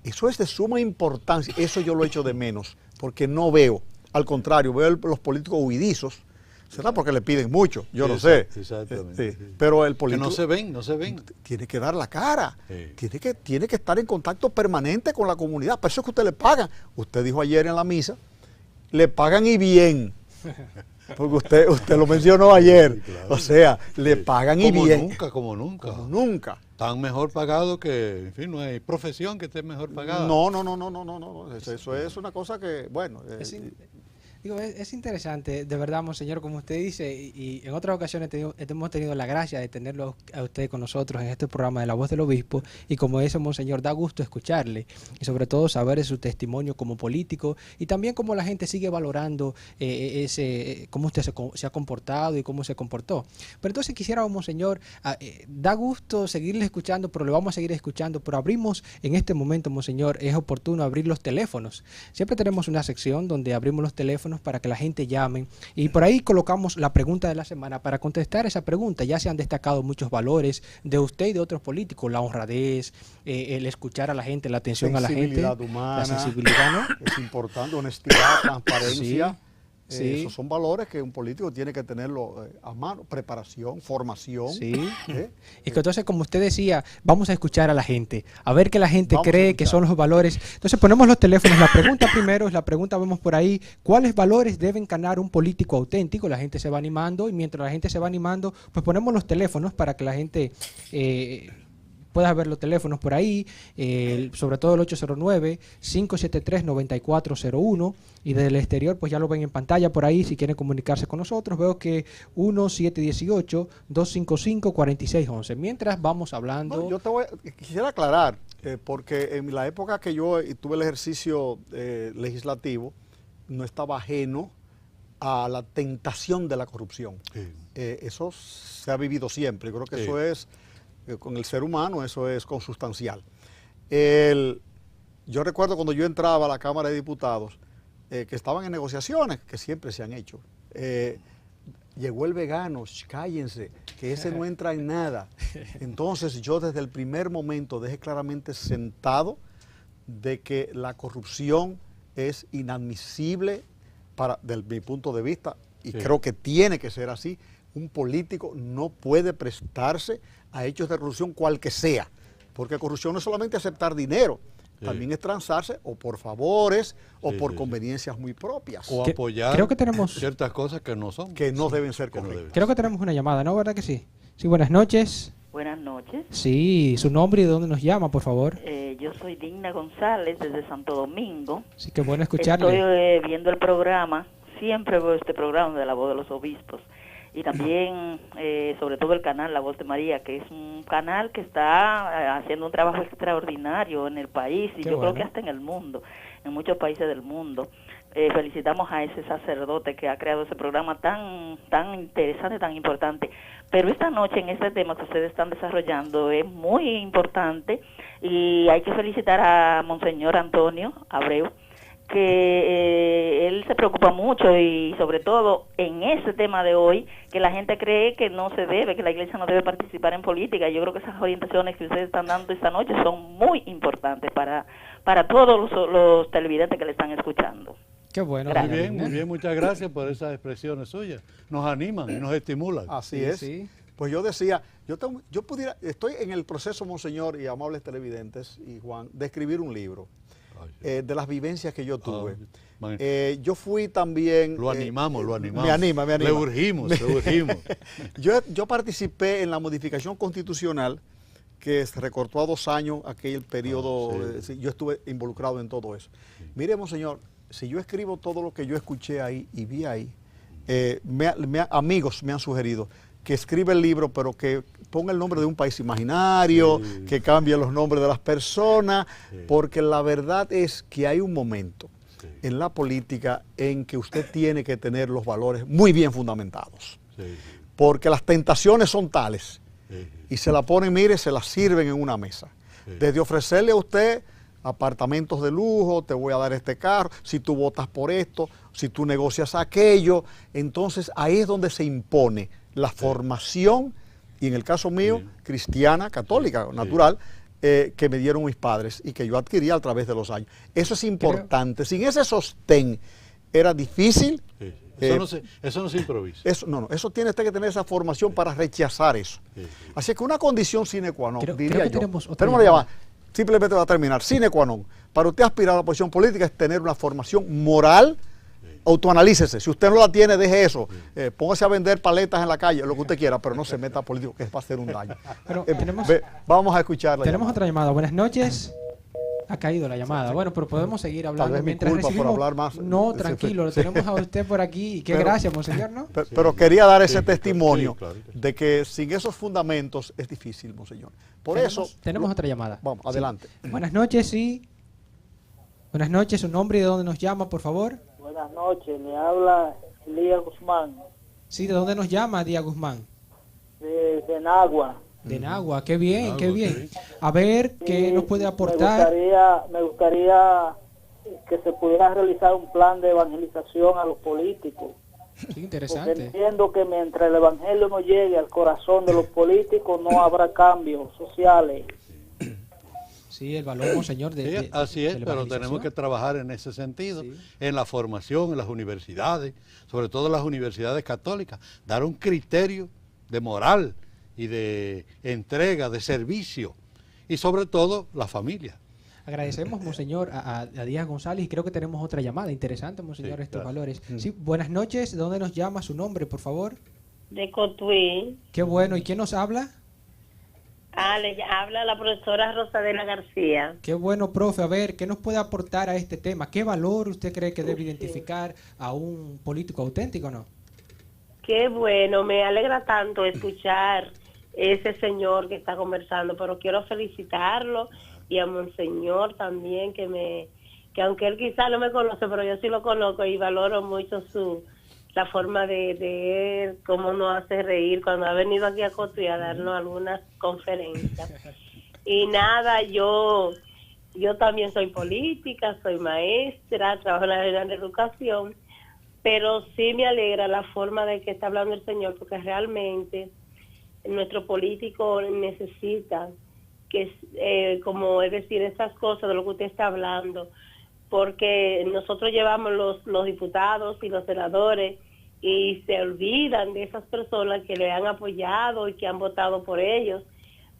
eso es de suma importancia. Eso yo lo echo de menos, porque no veo, al contrario, veo los políticos huidizos. ¿Será porque le piden mucho? Yo no sé. Exactamente. Pero el político... Que no se ven. Tiene que dar la cara. Tiene que estar en contacto permanente con la comunidad. Por eso es que usted le pagan. Usted dijo ayer en la misa, le pagan y bien. Porque usted lo mencionó ayer. Claro. O sea, le pagan y bien. Como nunca. Tan mejor pagado que, en fin, no hay profesión que esté mejor pagada. No. Eso es una cosa que, bueno. Digo, es interesante, de verdad, monseñor, como usted dice, y en otras ocasiones hemos tenido la gracia de tenerlo a usted con nosotros en este programa de La Voz del Obispo, y como dice monseñor, da gusto escucharle, y sobre todo saber de su testimonio como político, y también cómo la gente sigue valorando cómo usted se ha comportado y cómo se comportó. Pero entonces quisiéramos, monseñor, da gusto seguirle escuchando, pero le vamos a seguir escuchando, pero abrimos en este momento, monseñor, es oportuno abrir los teléfonos. Siempre tenemos una sección donde abrimos los teléfonos para que la gente llame y por ahí colocamos la pregunta de la semana. Para contestar esa pregunta ya se han destacado muchos valores de usted y de otros políticos, la honradez, el escuchar a la gente, la atención a la gente, humana, la sensibilidad, ¿no? Es importante, honestidad, transparencia. Sí. Esos son valores que un político tiene que tenerlo a mano, preparación, formación. Sí. Y que entonces, como usted decía, vamos a escuchar a la gente, a ver qué la gente cree que son los valores. Entonces ponemos los teléfonos. La pregunta primero es la pregunta, vemos por ahí, ¿cuáles valores deben ganar un político auténtico? La gente se va animando y mientras la gente se va animando, pues ponemos los teléfonos para que la gente puedas ver los teléfonos por ahí, sobre todo el 809-573-9401 y del exterior pues ya lo ven en pantalla por ahí si quieren comunicarse con nosotros. Veo que 1718-255-4611. Mientras vamos hablando... No, quisiera aclarar, porque en la época que yo tuve el ejercicio legislativo, no estaba ajeno a la tentación de la corrupción. Eso se ha vivido siempre. Creo que eso es... con el ser humano eso es consustancial. Yo recuerdo cuando yo entraba a la Cámara de Diputados, que estaban en negociaciones, que siempre se han hecho. Llegó el vegano, cállense, que ese no entra en nada. Entonces yo desde el primer momento dejé claramente sentado de que la corrupción es inadmisible desde mi punto de vista, y creo que tiene que ser así. Un político no puede prestarse a hechos de corrupción cual que sea, porque corrupción no es solamente aceptar dinero, también es transarse o por favores o por conveniencias muy propias. O apoyar ciertas cosas que no son. Que no deben ser correctas. Creo que tenemos una llamada, ¿no? ¿Verdad que sí? Sí, buenas noches. Buenas noches. Sí, su nombre y de dónde nos llama, por favor. Yo soy Digna González desde Santo Domingo. Sí, qué bueno escucharle. Estoy viendo el programa, siempre veo este programa de La Voz de los Obispos. Y también, sobre todo el canal La Voz de María, que es un canal que está haciendo un trabajo extraordinario en el país y yo creo que hasta en el mundo, en muchos países del mundo. Felicitamos a ese sacerdote que ha creado ese programa tan interesante, tan importante. Pero esta noche en este tema que ustedes están desarrollando es muy importante y hay que felicitar a Monseñor Antonio Abreu, que él se preocupa mucho y sobre todo en ese tema de hoy, que la gente cree que no se debe, que la iglesia no debe participar en política. Yo creo que esas orientaciones que ustedes están dando esta noche son muy importantes para todos los televidentes que le están escuchando. Qué bueno. Muy bien, muchas gracias por esas expresiones suyas. Nos animan y nos estimulan. Así es. Sí. Pues yo decía, estoy en el proceso, monseñor y amables televidentes y Juan, de escribir un libro. De las vivencias que yo tuve. Yo fui también... Lo animamos. Me anima. Le urgimos. Yo participé en la modificación constitucional que se recortó a 2 años aquel periodo. Yo estuve involucrado en todo eso. Mire, monseñor, si yo escribo todo lo que yo escuché ahí y vi ahí, amigos me han sugerido que escriba el libro, pero que ponga el nombre de un país imaginario, que cambie los nombres de las personas, porque la verdad es que hay un momento en la política en que usted tiene que tener los valores muy bien fundamentados, porque las tentaciones son tales, y se la ponen, mire, se la sirven en una mesa, desde ofrecerle a usted apartamentos de lujo, te voy a dar este carro, si tú votas por esto, si tú negocias aquello, entonces ahí es donde se impone la formación, y en el caso mío, cristiana, católica, natural, que me dieron mis padres y que yo adquirí a través de los años. Eso es importante. Sin ese sostén era difícil. Eso no se improvisa. Eso tiene usted que tener esa formación para rechazar eso. Así que una condición sine qua non, diría yo. Tenemos una llamada. Simplemente va a terminar. Sine qua non. Para usted aspirar a la posición política es tener una formación moral. Autoanalícese. Si usted no la tiene, deje eso. Póngase a vender paletas en la calle, lo que usted quiera, pero no se meta a político, que es para hacer un daño. Pero vamos a escucharla. Tenemos otra llamada. Buenas noches. Ha caído la llamada. Bueno, pero podemos seguir hablando. Tal vez mientras mi culpa recibimos... por hablar más. No, tranquilo, lo tenemos a usted por aquí. Qué gracias, monseñor, ¿no? Pero quería dar ese testimonio de que sin esos fundamentos es difícil, monseñor. Por eso... Tenemos otra llamada. Vamos, adelante. Buenas noches, sí. Buenas noches, su nombre y de dónde nos llama, por favor. Buenas noches, le habla Elías Guzmán. Sí, ¿de dónde nos llama, Díaz Guzmán? De Nagua. De Nagua, qué bien, qué bien. A ver, ¿qué nos puede aportar? Me gustaría que se pudiera realizar un plan de evangelización a los políticos. Sí, interesante. Porque entiendo que mientras el evangelio no llegue al corazón de los políticos no habrá cambios sociales. Sí, el valor, monseñor, así es, pero tenemos que trabajar en ese sentido, en la formación, en las universidades, sobre todo en las universidades católicas, dar un criterio de moral y de entrega, de servicio, y sobre todo la familia. Agradecemos, monseñor, a Díaz González, y creo que tenemos otra llamada. Interesante, monseñor, estos valores. Sí, buenas noches, ¿de dónde nos llama? Su nombre, por favor. De Cotuí. Qué bueno, ¿y quién nos habla? Le habla la profesora Rosadela García. Qué bueno, profe. A ver, ¿qué nos puede aportar a este tema? ¿Qué valor usted cree que debe identificar a un político auténtico o no? Qué bueno, me alegra tanto escuchar ese señor que está conversando, pero quiero felicitarlo y a monseñor también, que aunque él quizá no me conoce, pero yo sí lo conozco y valoro mucho la forma de él, cómo nos hace reír cuando ha venido aquí a Cotuí a darnos algunas conferencias. Y nada, yo también soy política, soy maestra, trabajo en la General de Educación, pero sí me alegra la forma de que está hablando el señor, porque realmente nuestro político necesita que, como es decir, esas cosas de lo que usted está hablando, porque nosotros llevamos los diputados y los senadores y se olvidan de esas personas que le han apoyado y que han votado por ellos,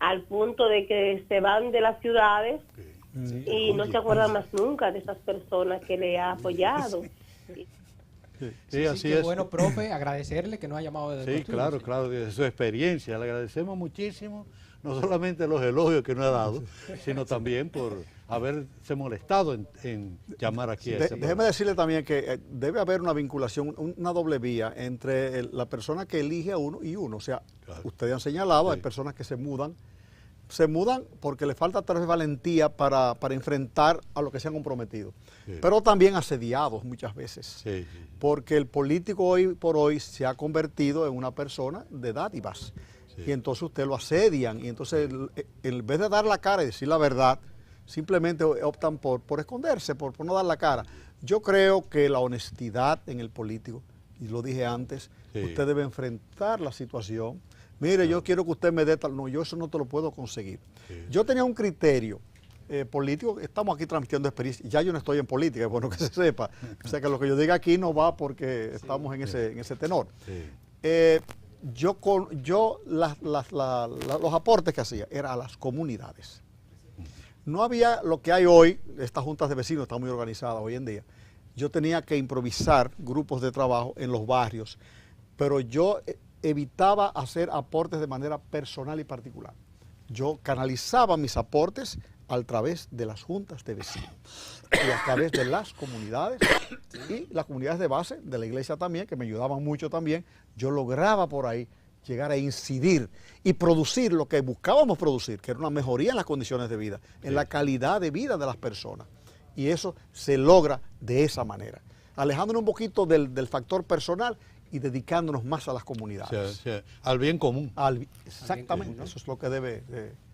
al punto de que se van de las ciudades y no se acuerdan más nunca de esas personas que le han apoyado. Sí, así qué es. Bueno, profe, agradecerle que nos ha llamado de Sí, claro, claro, de su experiencia. Le agradecemos muchísimo, no solamente los elogios que nos ha dado, sino también por haberse molestado en llamar aquí a ese Déjeme programa. decirle también que debe haber una vinculación, una doble vía entre la persona que elige a uno y uno. O sea, ustedes han señalado, hay personas que se mudan porque le falta tal vez valentía para enfrentar a lo que se han comprometido. Pero también asediados muchas veces. Porque el político hoy por hoy se ha convertido en una persona de dádivas. Y entonces usted lo asedian. Y entonces, en vez de dar la cara y decir la verdad, simplemente optan por esconderse, por no dar la cara. Yo creo que la honestidad en el político, y lo dije antes, usted debe enfrentar la situación. Mire, yo quiero que usted me dé tal... No, yo eso no te lo puedo conseguir. Yo tenía un criterio político, estamos aquí transmitiendo experiencia, ya yo no estoy en política, es bueno que se sepa. O sea que lo que yo diga aquí no va porque estamos en ese tenor. Los aportes que hacía eran a las comunidades. No había lo que hay hoy, estas juntas de vecinos están muy organizadas hoy en día. Yo tenía que improvisar grupos de trabajo en los barrios, pero yo evitaba hacer aportes de manera personal y particular. Yo canalizaba mis aportes a través de las juntas de vecinos y a través de las comunidades y las comunidades de base de la iglesia también, que me ayudaban mucho también. Yo lograba por ahí llegar a incidir y producir lo que buscábamos producir, que era una mejoría en las condiciones de vida, en la calidad de vida de las personas. Y eso se logra de esa manera, alejándonos un poquito del factor personal y dedicándonos más a las comunidades. Al bien común. Exactamente, eso es lo que debe...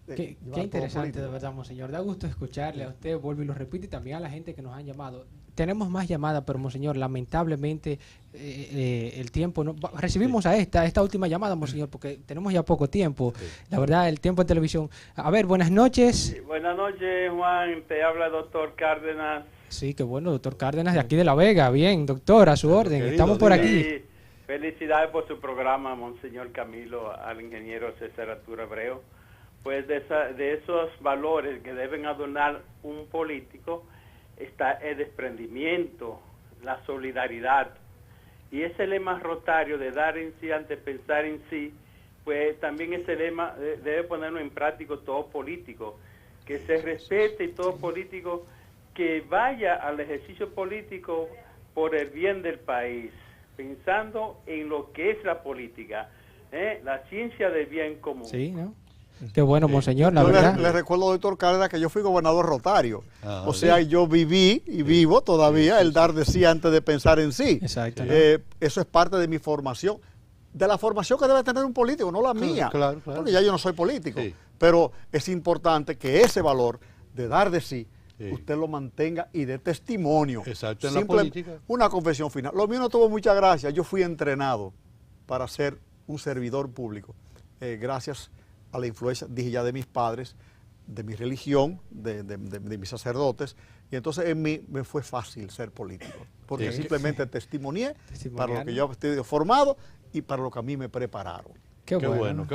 Qué interesante, de verdad, monseñor. Da gusto escucharle a usted, vuelvo y lo repito, y también a la gente que nos han llamado. Tenemos más llamadas, pero, monseñor, lamentablemente el tiempo no... Recibimos a esta última llamada, monseñor, porque tenemos ya poco tiempo. La verdad, el tiempo en televisión. A ver, buenas noches. Sí, buenas noches, Juan. Te habla el doctor Cárdenas. Sí, qué bueno, doctor Cárdenas, de aquí de La Vega. Bien, doctor, a su orden. Querido, estamos por aquí. Sí, felicidades por su programa, monseñor Camilo, al ingeniero César Arturo Abreu. Pues de esos valores que deben adornar un político está el desprendimiento, la solidaridad. Y ese lema rotario de dar en sí antes de pensar en sí, pues también ese lema debe ponerlo en práctica todo político. que se respete y todo político que vaya al ejercicio político por el bien del país, pensando en lo que es la política, la ciencia del bien común. Sí, ¿no? Qué bueno, monseñor, la yo verdad. le recuerdo, doctor Cárdenas, que yo fui gobernador rotario. O sea, yo viví y vivo todavía el dar de sí antes de pensar en sí. Exacto. ¿no? Eso es parte de mi formación, de la formación que debe tener un político, no la mía. Claro. Porque ya yo no soy político. Sí. Pero es importante que ese valor de dar de sí, usted lo mantenga y dé testimonio. Exacto, en la política. Una confesión final. Lo mío no tuvo mucha gracia. Yo fui entrenado para ser un servidor público. Gracias a la influencia, dije ya, de mis padres, de mi religión, de mis sacerdotes. Y entonces en mí me fue fácil ser político. Porque simplemente testimonié para lo que yo estoy formado y para lo que a mí me prepararon. Qué bueno,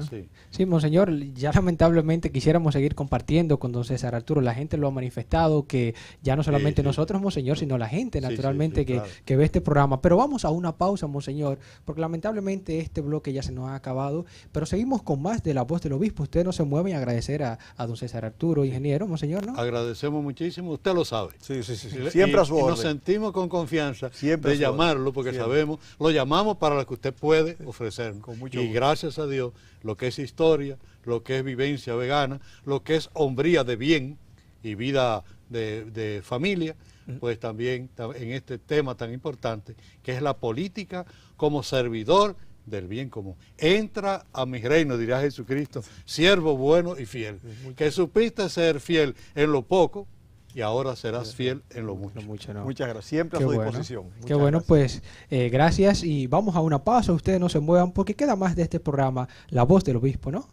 sí. Sí, monseñor, ya lamentablemente quisiéramos seguir compartiendo con don César Arturo. La gente lo ha manifestado, que ya no solamente nosotros, monseñor, sino la gente, naturalmente, claro, que ve este programa. Pero vamos a una pausa, monseñor, porque lamentablemente este bloque ya se nos ha acabado, pero seguimos con más de La Voz del Obispo. Usted no se mueve y agradecer a don César Arturo, ingeniero, monseñor, ¿no? Agradecemos muchísimo, usted lo sabe. Sí. Siempre a su orden. Y nos sentimos con confianza siempre de llamarlo, porque sabemos, lo llamamos para lo que usted puede ofrecernos. Con mucho gusto. Gracias a Dios, lo que es historia, lo que es vivencia vegana, lo que es hombría de bien y vida de familia, pues también en este tema tan importante, que es la política como servidor del bien común. Entra a mi reino, dirá Jesucristo, siervo bueno y fiel, que supiste ser fiel en lo poco, y ahora serás fiel en lo mucho. ¿no? Muchas gracias, siempre a su disposición. Qué bueno, pues gracias y vamos a una pausa. Ustedes no se muevan porque queda más de este programa, La Voz del Obispo, ¿no?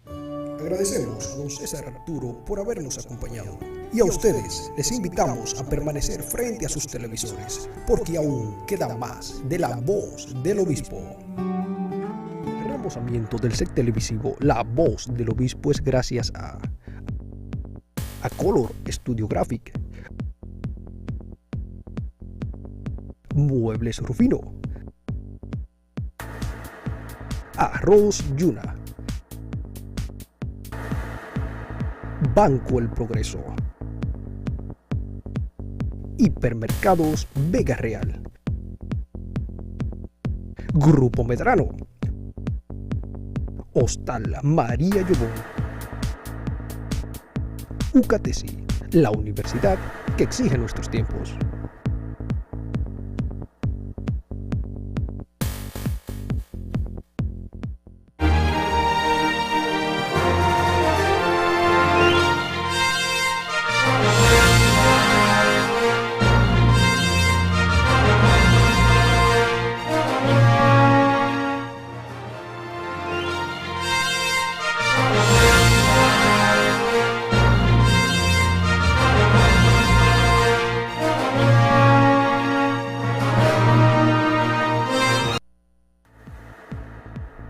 Agradecemos a don César Arturo por habernos acompañado y a ustedes les invitamos a permanecer frente a sus televisores porque aún queda más de La Voz del Obispo. El remozamiento del set televisivo La Voz del Obispo es gracias a Color Studio Graphic, Muebles Rufino, Arroz Yuna, Banco El Progreso, Hipermercados Vega Real, Grupo Medrano, Hostal María Llobón, UCATESI, la universidad que exige nuestros tiempos.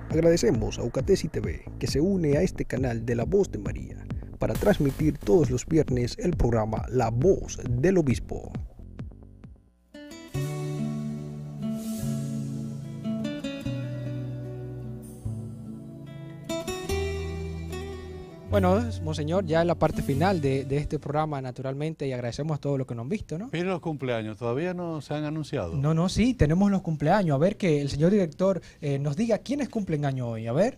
Agradecemos a UCATESI TV que se une a este canal de La Voz de María para transmitir todos los viernes el programa La Voz del Obispo. Bueno, monseñor, ya en la parte final de este programa, naturalmente, y agradecemos a todos los que nos han visto, ¿no? Pero los cumpleaños todavía no se han anunciado. No, sí, tenemos los cumpleaños. A ver, que el señor director nos diga quiénes cumplen año hoy. A ver.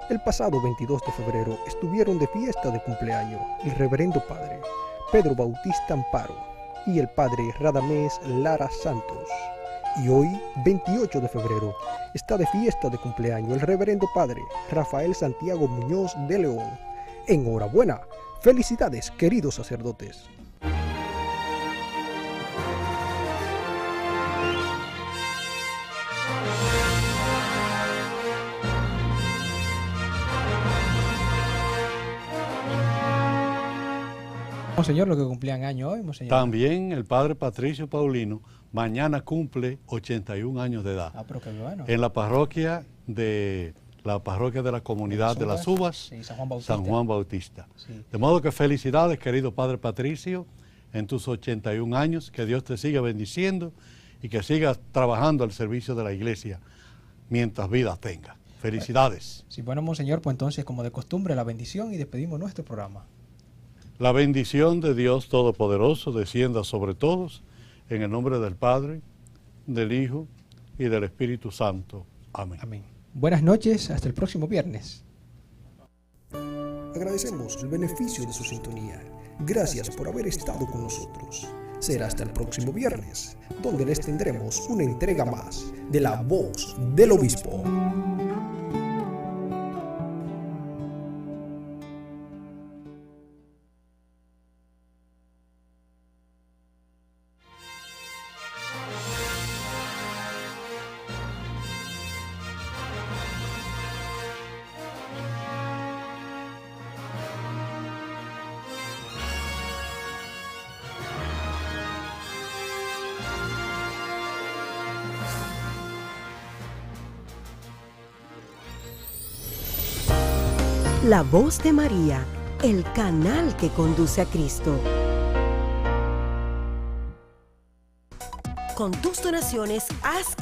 El pasado 22 de febrero estuvieron de fiesta de cumpleaños el reverendo padre Pedro Bautista Amparo y el padre Radamés Lara Santos. Y hoy, 28 de febrero, está de fiesta de cumpleaños el reverendo padre Rafael Santiago Muñoz de León. Enhorabuena, felicidades queridos sacerdotes. Monseñor, lo que cumplían años hoy, Monseñor. También el padre Patricio Paulino mañana cumple 81 años de edad. Pero qué bueno. En la parroquia de la comunidad de las Uvas, sí, San Juan Bautista. Sí. De modo que felicidades, querido padre Patricio, en tus 81 años, que Dios te siga bendiciendo y que sigas trabajando al servicio de la iglesia mientras vida tenga. Felicidades. Sí, bueno, Monseñor, pues entonces, como de costumbre, la bendición y despedimos nuestro programa. La bendición de Dios Todopoderoso descienda sobre todos, en el nombre del Padre, del Hijo y del Espíritu Santo. Amén. Amén. Buenas noches, hasta el próximo viernes. Agradecemos el beneficio de su sintonía. Gracias por haber estado con nosotros. Será hasta el próximo viernes, donde les tendremos una entrega más de La Voz del Obispo. La Voz de María, el canal que conduce a Cristo. Con tus donaciones, haz